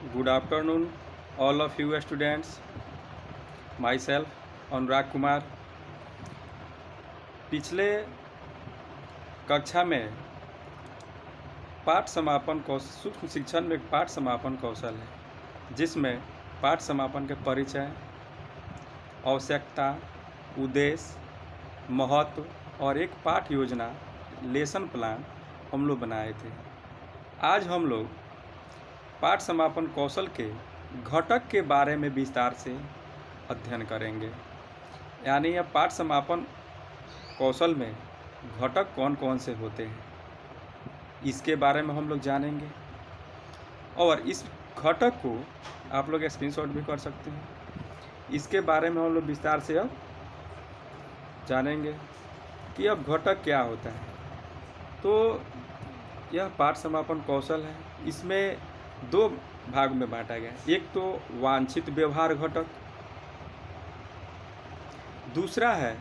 Good afternoon, all of you students. Myself, अनुराग कुमार। पिछले कक्षा में पाठ समापन कौशल सूक्ष्म शिक्षण में एक पाठ समापन कौशल है, जिसमें पाठ समापन के परिचय, आवश्यकता, उद्देश्य, महत्व और एक पाठ योजना लेसन प्लान हम लोग बनाए थे। आज हम लोग पाठ समापन कौशल के घटक के बारे में विस्तार से अध्ययन करेंगे। यानी यह पाठ समापन कौशल में घटक कौन कौन से होते हैं, इसके बारे में हम लोग जानेंगे। और इस घटक को आप लोग स्क्रीनशॉट भी कर सकते हैं। इसके बारे में हम लोग विस्तार से अब जानेंगे कि अब घटक क्या होता है। तो यह पाठ समापन कौशल है, इसमें दो भाग में बांटा गया है। एक तो वांछित व्यवहार घटक, दूसरा है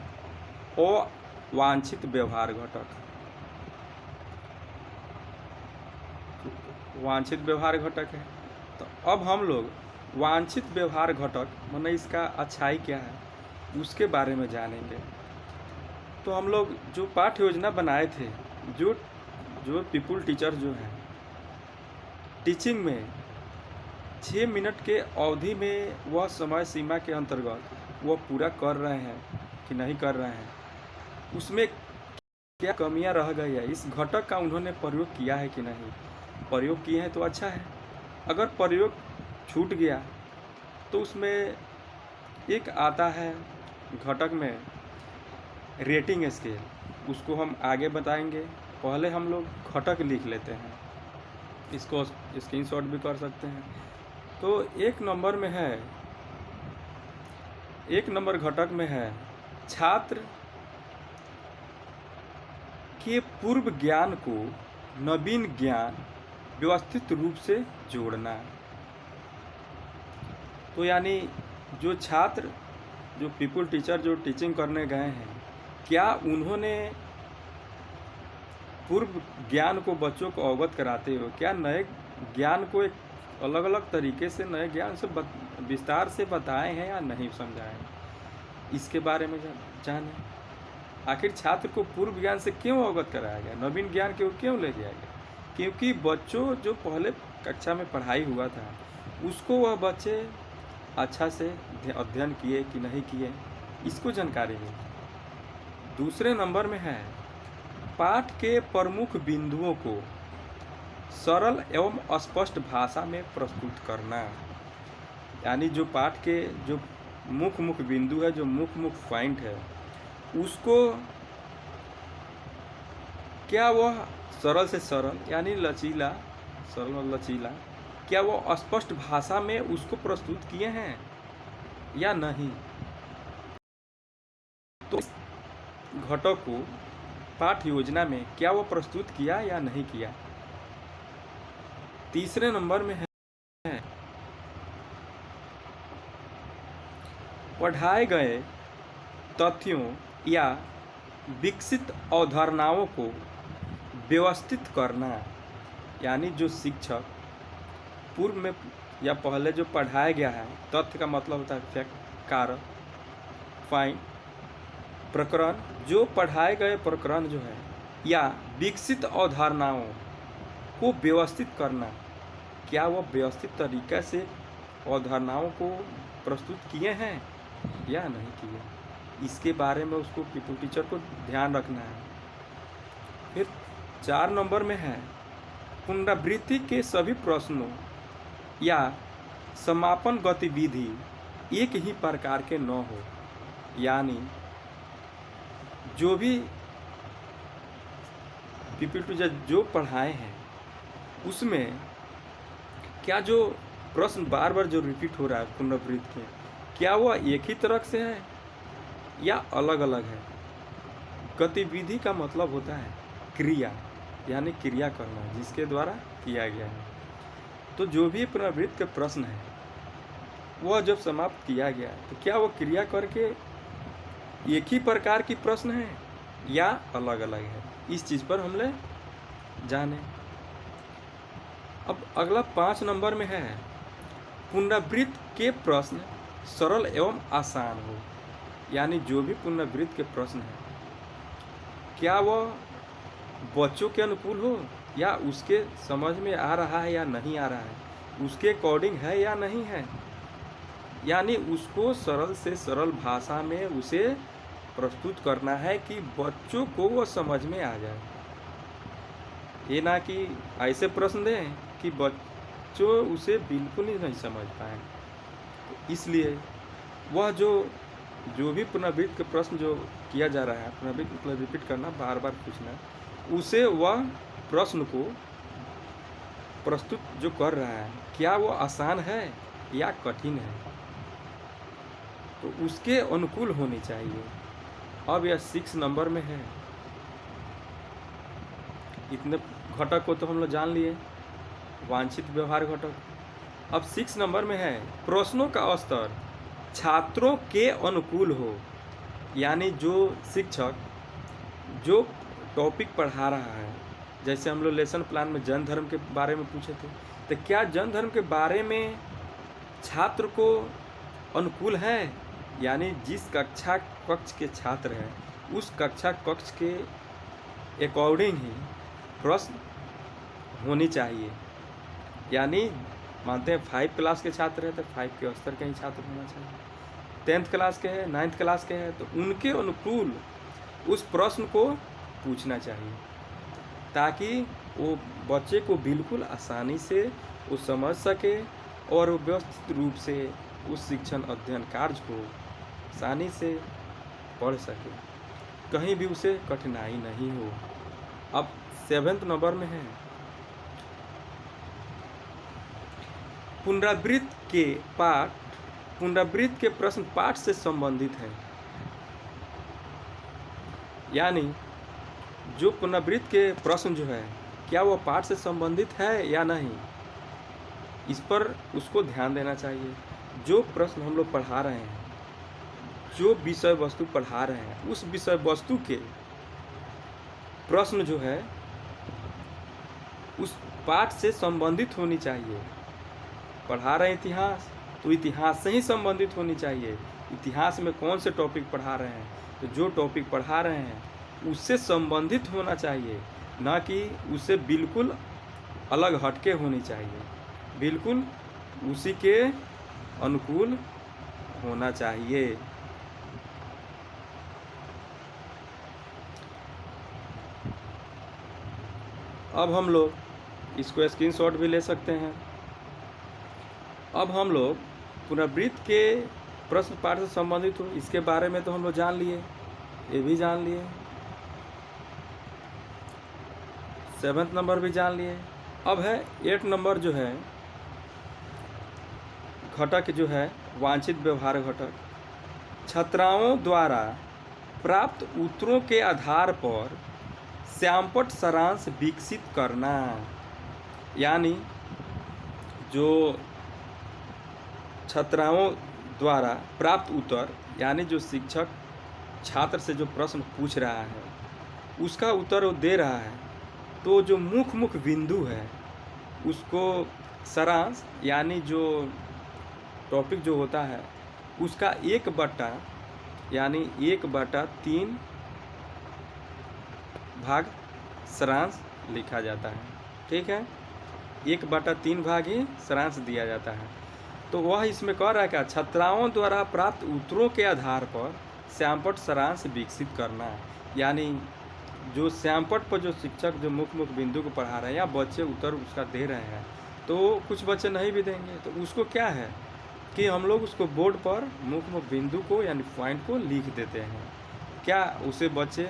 अवांछित व्यवहार घटक। वांछित व्यवहार घटक है, तो अब हम लोग वांछित व्यवहार घटक माने इसका अच्छाई क्या है उसके बारे में जानेंगे। तो हम लोग जो पाठ्य योजना बनाए थे, जो पीपुल टीचर जो हैं टीचिंग में 6 मिनट के अवधि में वह समय सीमा के अंतर्गत वह पूरा कर रहे हैं कि नहीं कर रहे हैं, उसमें क्या कमियां रह गई है, इस घटक का उन्होंने प्रयोग किया है कि नहीं। प्रयोग किए हैं तो अच्छा है, अगर प्रयोग छूट गया तो उसमें एक आता है घटक में रेटिंग स्केल, उसको हम आगे बताएंगे। पहले हम लोग घटक लिख लेते हैं, इसको स्क्रीनशॉट भी कर सकते हैं। तो एक नंबर घटक में है छात्र के पूर्व ज्ञान को नवीन ज्ञान व्यवस्थित रूप से जोड़ना। तो यानी जो छात्र, जो पीपुल टीचर जो टीचिंग करने गए हैं, क्या उन्होंने पूर्व ज्ञान को बच्चों को अवगत कराते हुए क्या नए ज्ञान को एक अलग अलग तरीके से नए ज्ञान से विस्तार से बताए हैं या नहीं समझाए, इसके बारे में जानें। आखिर छात्र को पूर्व ज्ञान से क्यों अवगत कराया गया, नवीन ज्ञान को क्यों ले गया गया? क्योंकि बच्चों जो पहले कक्षा में पढ़ाई हुआ था उसको वह बच्चे अच्छा से अध्ययन किए कि नहीं किए, इसको जानकारी मिली। दूसरे नंबर में है पाठ के प्रमुख बिंदुओं को सरल एवं स्पष्ट भाषा में प्रस्तुत करना। यानी जो पाठ के जो मुख्य बिंदु है, जो मुख्य पॉइंट है, उसको क्या वह सरल से सरल यानी लचीला, सरल और लचीला, क्या वो स्पष्ट भाषा में उसको प्रस्तुत किए हैं या नहीं। तो घटक को पाठ योजना में क्या वो प्रस्तुत किया या नहीं किया। तीसरे नंबर में है पढ़ाए गए तथ्यों या विकसित अवधारणाओं को व्यवस्थित करना। यानी जो शिक्षक पूर्व में या पहले जो पढ़ाया गया है, तथ्य का मतलब होता है फैक्ट, कारक, फाइन, प्रकरण, जो पढ़ाए गए प्रकरण जो है या विकसित अवधारणाओं को व्यवस्थित करना, क्या वो व्यवस्थित तरीक़े से अवधारणाओं को प्रस्तुत किए हैं या नहीं किए, इसके बारे में उसको पीपुल टीचर को ध्यान रखना है। फिर 4 नंबर में है पुनरावृत्ति के सभी प्रश्नों या समापन गतिविधि एक ही प्रकार के न हो। यानी जो भी पीपल टीचर जो पढ़ाए हैं उसमें क्या जो प्रश्न बार बार जो रिपीट हो रहा है पुनरावृत्ति के, क्या वह एक ही तरह से है या अलग अलग है। गतिविधि का मतलब होता है क्रिया, यानी क्रिया करना जिसके द्वारा किया गया है। तो जो भी पुनरावृत्ति के प्रश्न है वह जब समाप्त किया गया तो क्या वह क्रिया करके एक ही प्रकार की प्रश्न है या अलग अलग है, इस चीज़ पर हम जाने। अब अगला 5 नंबर में है पुनरावृत्त के प्रश्न सरल एवं आसान हो। यानी जो भी पुनरावृत्त के प्रश्न हैं क्या वह बच्चों के अनुकूल हो, या उसके समझ में आ रहा है या नहीं आ रहा है, उसके अकॉर्डिंग है या नहीं है। यानी उसको सरल से सरल भाषा में उसे प्रस्तुत करना है कि बच्चों को वो समझ में आ जाए। ये ना कि ऐसे प्रश्न दें कि बच्चों उसे बिल्कुल ही नहीं समझ पाए। तो इसलिए वह जो भी पुनरावृत्त के प्रश्न जो किया जा रहा है, पुनरावृत्त मतलब रिपीट करना, बार बार पूछना, उसे वह प्रश्न को प्रस्तुत जो कर रहा है क्या वो आसान है या कठिन है, तो उसके अनुकूल होनी चाहिए। अब यह 6 नंबर में है। इतने घटक को तो हम लोग जान लिए, वांछित व्यवहार घटक। अब 6 नंबर में है प्रश्नों का स्तर छात्रों के अनुकूल हो। यानी जो शिक्षक जो टॉपिक पढ़ा रहा है, जैसे हम लोग लेसन प्लान में जैन धर्म के बारे में पूछे थे, तो क्या जैन धर्म के बारे में छात्र को अनुकूल है। यानी जिस कक्षा कक्ष के छात्र हैं उस कक्षा कक्ष के अकॉर्डिंग ही प्रश्न होनी चाहिए। यानी मानते हैं 5 क्लास के छात्र हैं तो 5 के स्तर के ही छात्र होना चाहिए। 10th क्लास के हैं, 9th क्लास के हैं, तो उनके अनुकूल उस प्रश्न को पूछना चाहिए ताकि वो बच्चे को बिल्कुल आसानी से वो समझ सके और व्यवस्थित रूप से उस शिक्षण अध्ययन कार्य को आसानी से पढ़ सके, कहीं भी उसे कठिनाई नहीं हो। अब 7th नंबर में है पुनरावृत्त के प्रश्न पाठ से संबंधित हैं। यानी जो पुनरावृत्त के प्रश्न जो है क्या वो पाठ से संबंधित है या नहीं, इस पर उसको ध्यान देना चाहिए। जो प्रश्न हम लोग पढ़ा रहे हैं, जो विषय वस्तु पढ़ा रहे हैं, उस विषय वस्तु के प्रश्न जो है उस पाठ से संबंधित होनी चाहिए। पढ़ा रहे हैं इतिहास तो इतिहास से ही संबंधित होनी चाहिए। इतिहास में कौन से टॉपिक पढ़ा रहे हैं, तो जो टॉपिक पढ़ा रहे हैं उससे संबंधित होना चाहिए, ना कि उससे बिल्कुल अलग हटके होनी चाहिए, बिल्कुल उसी के अनुकूल होना चाहिए। अब हम लोग इसको स्क्रीनशॉट भी ले सकते हैं। अब हम लोग पुनरावृत्त के प्रश्न पाठ से संबंधित हो इसके बारे में तो हम लोग जान लिए, ये भी जान लिए, 7th नंबर भी जान लिए। अब है 8 नंबर जो है घटक जो है वांछित व्यवहार घटक। छात्राओं द्वारा प्राप्त उत्तरों के आधार पर श्यामपट्ट सारांश विकसित करना। यानी जो छात्राओं द्वारा प्राप्त उत्तर, यानी जो शिक्षक छात्र से जो प्रश्न पूछ रहा है उसका उत्तर वो दे रहा है, तो जो मुख्य बिंदु है उसको सारांश, यानी जो टॉपिक जो होता है उसका 1/3 भाग सारांश लिखा जाता है। ठीक है, 1/3 भाग ही सारांश दिया जाता है। तो वह इसमें कह रहा है क्या, छात्राओं द्वारा प्राप्त उत्तरों के आधार पर श्यामपट्ट सारांश विकसित करना। यानी जो श्यामपट्ट पर जो शिक्षक जो मुख्य बिंदु को पढ़ा रहे हैं या बच्चे उत्तर उसका दे रहे हैं, तो कुछ बच्चे नहीं भी देंगे, तो उसको क्या है कि हम लोग उसको बोर्ड पर मुख्य बिंदु को यानी पॉइंट को लिख देते हैं, क्या उसे बच्चे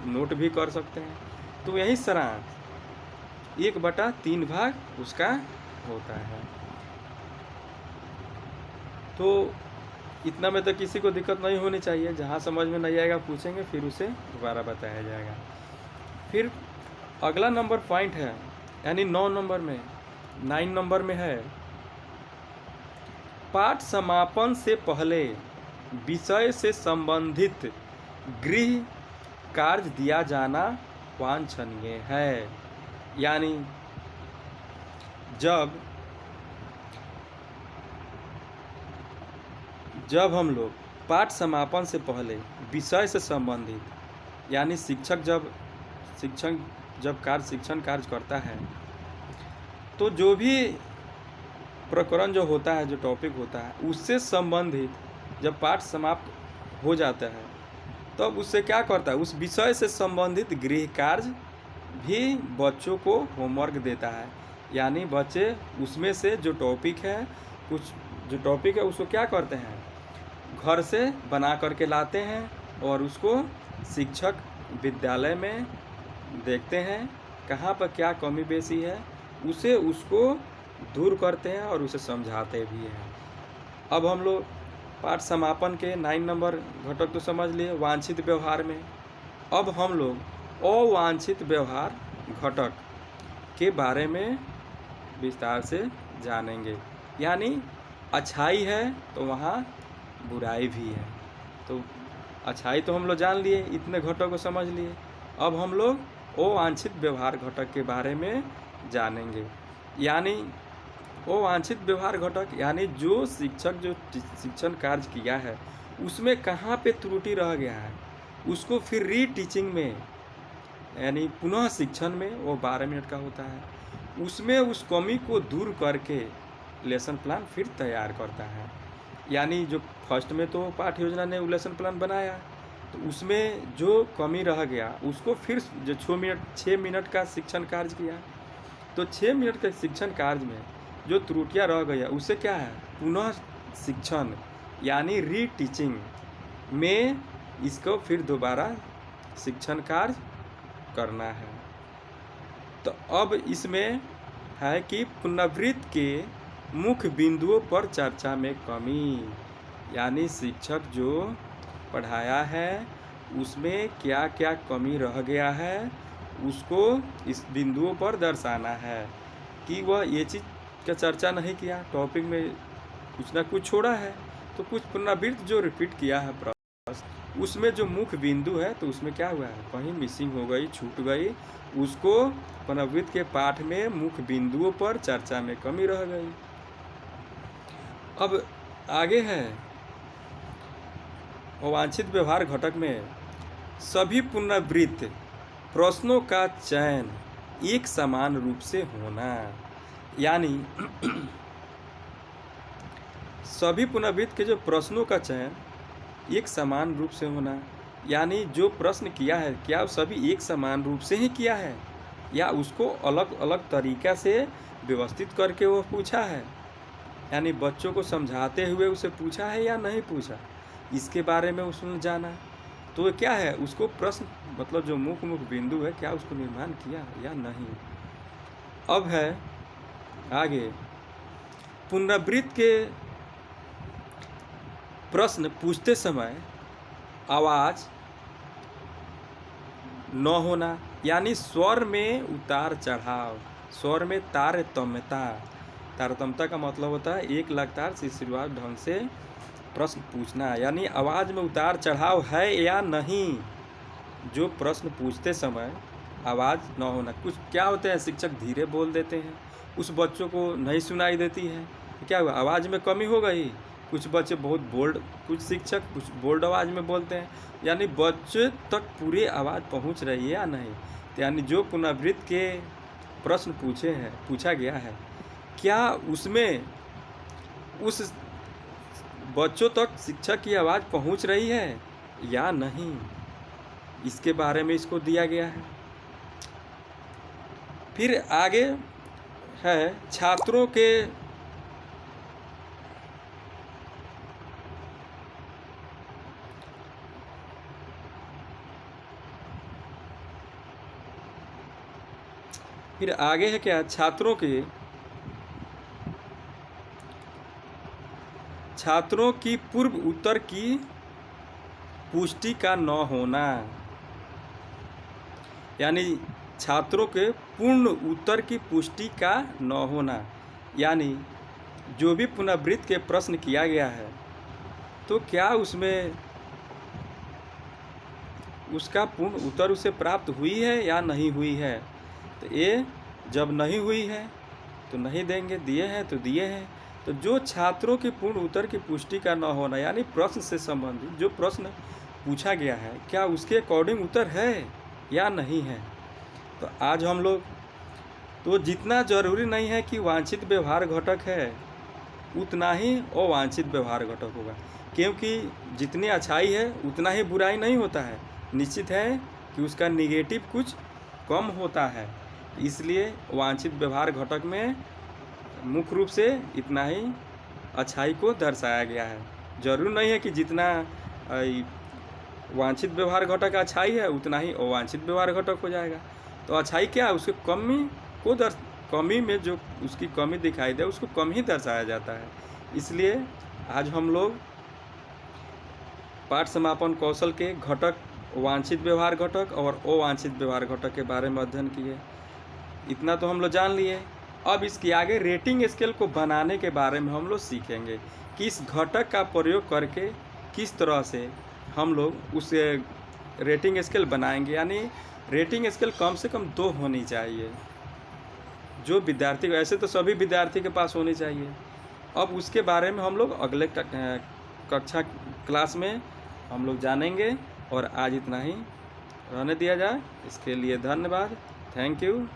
नोट भी कर सकते हैं। तो यही सारांश 1/3 भाग उसका होता है। तो इतना में तो किसी को दिक्कत नहीं होनी चाहिए। जहाँ समझ में नहीं आएगा पूछेंगे, फिर उसे दोबारा बताया जाएगा। फिर अगला नंबर पॉइंट है, यानी 9 नंबर में 9 नंबर में है पाठ समापन से पहले विषय से संबंधित गृह कार्य दिया जाना वांछनीय है। यानी जब जब हम लोग पाठ समापन से पहले विषय से संबंधित यानी शिक्षक जब शिक्षण कार्य करता है तो जो भी प्रकरण जो होता है, जो टॉपिक होता है, उससे संबंधित जब पाठ समाप्त हो जाता है तब उससे क्या करता है, उस विषय से संबंधित गृह कार्य भी बच्चों को होमवर्क देता है। यानी बच्चे उसमें से जो टॉपिक है उसको क्या करते हैं, घर से बना करके लाते हैं और उसको शिक्षक विद्यालय में देखते हैं कहाँ पर क्या कमी बेसी है, उसको दूर करते हैं और उसे समझाते भी हैं। अब हम लोग पाठ समापन के 9 नंबर घटक तो समझ लिए वांछित व्यवहार में। अब हम लोग अवांछित व्यवहार घटक के बारे में विस्तार से जानेंगे। यानी अच्छाई है तो वहाँ बुराई भी है। तो अच्छाई तो हम लोग जान लिए, इतने घटक को समझ लिए। अब हम लोग अवांछित व्यवहार घटक के बारे में जानेंगे। यानी अवांछित व्यवहार घटक यानी जो शिक्षक जो शिक्षण कार्य किया है उसमें कहाँ पे त्रुटि रह गया है, उसको फिर रीटीचिंग में यानी पुनः शिक्षण में वो 12 मिनट का होता है, उसमें उस कमी को दूर करके लेसन प्लान फिर तैयार करता है। यानी जो फर्स्ट में तो पाठ योजना ने लेसन प्लान बनाया तो उसमें जो कमी रह गया उसको फिर जो 6 मिनट का शिक्षण कार्य किया, तो 6 मिनट के शिक्षण कार्य में जो त्रुटियां रह गई उसे क्या है, पुनः शिक्षण यानी रीटीचिंग में इसको फिर दोबारा शिक्षण कार्य करना है। तो अब इसमें है कि पुनरावृत्ति के मुख्य बिंदुओं पर चर्चा में कमी, यानी शिक्षक जो पढ़ाया है उसमें क्या क्या कमी रह गया है उसको इस बिंदुओं पर दर्शाना है कि वह ये चीज़ का चर्चा नहीं किया, टॉपिक में कुछ ना कुछ छोड़ा है, तो कुछ पुनरावृत्ति जो रिपीट किया है प्रश्न उसमें जो मुख्य बिंदु है तो उसमें क्या हुआ है, कहीं मिसिंग हो गई, छूट गई, उसको पुनरावृत्ति के पाठ में मुख्य बिंदुओं पर चर्चा में कमी रह गई। अब आगे है अवांछित व्यवहार घटक में सभी पुनरावृत्ति प्रश्नों का चयन एक समान रूप से होना। यानी सभी पुनरावृत्ति के जो प्रश्नों का चयन एक समान रूप से होना, यानी जो प्रश्न किया है क्या सभी एक समान रूप से ही किया है या उसको अलग अलग तरीक़ा से व्यवस्थित करके वो पूछा है, यानी बच्चों को समझाते हुए उसे पूछा है या नहीं पूछा, इसके बारे में उसने जाना। तो क्या है, उसको प्रश्न मतलब जो मुख्य बिंदु है क्या उसको निर्माण किया या नहीं। अब है आगे पुनरावृत्ति के प्रश्न पूछते समय आवाज़ न होना, यानी स्वर में उतार चढ़ाव, स्वर में तारतम्यता का मतलब होता है एक लगातार सिलसिलेवार ढंग से प्रश्न पूछना, यानी आवाज़ में उतार चढ़ाव है या नहीं। जो प्रश्न पूछते समय आवाज़ न होना, कुछ क्या होते हैं शिक्षक धीरे बोल देते हैं, उस बच्चों को नहीं सुनाई देती है, क्या हुआ, आवाज़ में कमी हो गई। कुछ बच्चे बहुत बोल्ड, कुछ शिक्षक कुछ बोल्ड आवाज़ में बोलते हैं, यानी बच्चे तक पूरी आवाज़ पहुंच रही है या नहीं। तो यानी जो पुनरावृत्ति के प्रश्न पूछा गया है क्या उसमें उस बच्चों तक शिक्षक की आवाज़ पहुंच रही है या नहीं, इसके बारे में इसको दिया गया है। फिर आगे है छात्रों के फिर आगे है क्या, छात्रों की पूर्व उत्तर की पुष्टि का न होना, यानी छात्रों के पूर्ण उत्तर की पुष्टि का न होना, यानी जो भी पुनरावृत्ति के प्रश्न किया गया है तो क्या उसमें उसका पूर्ण उत्तर उसे प्राप्त हुई है या नहीं हुई है। तो ये जब नहीं हुई है तो नहीं देंगे, दिए हैं तो दिए हैं। तो जो छात्रों के पूर्ण उत्तर की पुष्टि का न होना, यानी प्रश्न से संबंधित जो प्रश्न पूछा गया है क्या उसके अकॉर्डिंग उत्तर है या नहीं है। तो आज हम लोग तो जितना जरूरी नहीं है कि वांछित व्यवहार घटक है उतना ही अवांछित व्यवहार घटक होगा, क्योंकि जितनी अच्छाई है उतना ही बुराई नहीं होता है। निश्चित है कि उसका निगेटिव कुछ कम होता है, इसलिए वांछित व्यवहार घटक में मुख्य रूप से इतना ही अच्छाई को दर्शाया गया है। जरूर नहीं है कि जितना वांछित व्यवहार घटक अच्छाई है उतना ही अवांछित व्यवहार घटक हो जाएगा। तो अच्छाई क्या है, उसके कमी में जो उसकी कमी दिखाई दे उसको कम ही दर्शाया जाता है। इसलिए आज हम लोग पाठ समापन कौशल के घटक वांछित व्यवहार घटक और अवांछित व्यवहार घटक के बारे में अध्ययन किए। इतना तो हम लोग जान लिए। अब इसके आगे रेटिंग स्केल को बनाने के बारे में हम लोग सीखेंगे कि इस घटक का प्रयोग करके किस तरह से हम लोग उस रेटिंग स्केल बनाएंगे। यानी रेटिंग स्केल कम से कम 2 होनी चाहिए, जो विद्यार्थी, ऐसे तो सभी विद्यार्थी के पास होनी चाहिए। अब उसके बारे में हम लोग अगले कक्षा क्लास में हम लोग जानेंगे। और आज इतना ही रहने दिया जाए। इसके लिए धन्यवाद। Thank you.